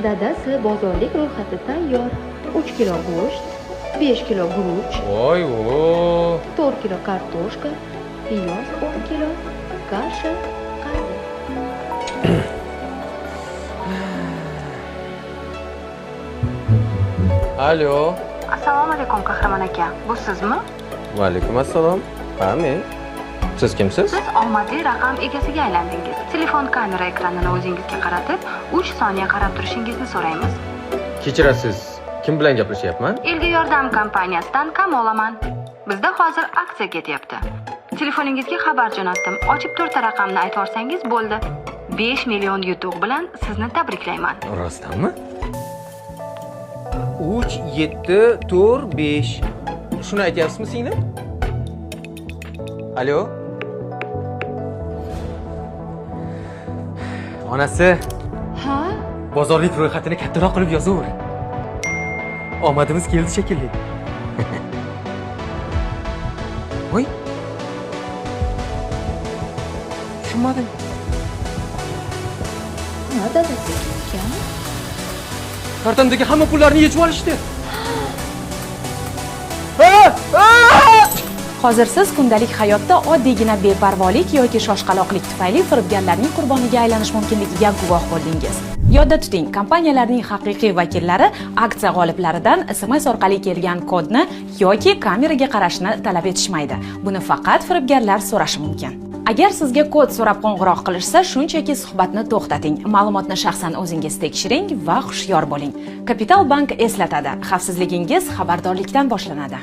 Dadasi bozorlik ro'yxati tayyor. 3 kilo go'sht, 5 kilo guruch, Voy, o. 4 kilo kartoshka, piyoz 10 kilo, kasha, qayda. Alo. Assalomu alaykum Qahramon aka. Bu sizmi? Va alaykum assalom. Ha, men. Siz kimsiz? Siz omadli raqam egasiga aylandingiz. Telefon kamera ekranini o'zingizga qaratib, 3 soniya qarab turishingizni so'raymiz. Kechirasiz. Kim bilan gaplashyapman? Elga yordam kompaniyasidan kam olaman. Bizda hozir aksiya ketyapti. Telefoningizga xabar jo'natdim. Ochib 4 ta raqamni aytib olsangiz bo'ldi. 5 million yutuq bilan sizni tabriklayman. Rostdanmi? 3 7 4 5. Shuni aytyapsizmi singlim? Alo. Onasi, Ha? bozorlik ro'yxatini kattaroq qilib yozaver. Omadimiz keldi shekilli. Voy. Tushunmadim. Ha, dadasi ekan. Kartandagi hamma pullarni yechib olishdi. Hozir siz kundalik hayotda oddiygina beparvolik yoki shoshqaloqlik tufayli firibgarlarning qurboniga aylanish mumkinligiga guvoh bo'ldingiz. Yodda tuting, kompaniyalarning haqiqiy vakillari aksiya g'oliblaridan SMS orqali kelgan kodni yoki kameraga qarashni talab etishmaydi. Buni faqat firibgarlar so'rashi mumkin. Agar sizga kod so'rab qo'ng'iroq qilishsa, shunchaki suhbatni to'xtating. Ma'lumotni shaxsan o'zingiz tekshiring va hushyor bo'ling. Kapital bank eslatadi, xavfsizligingiz xabardorlikdan boshlanadi.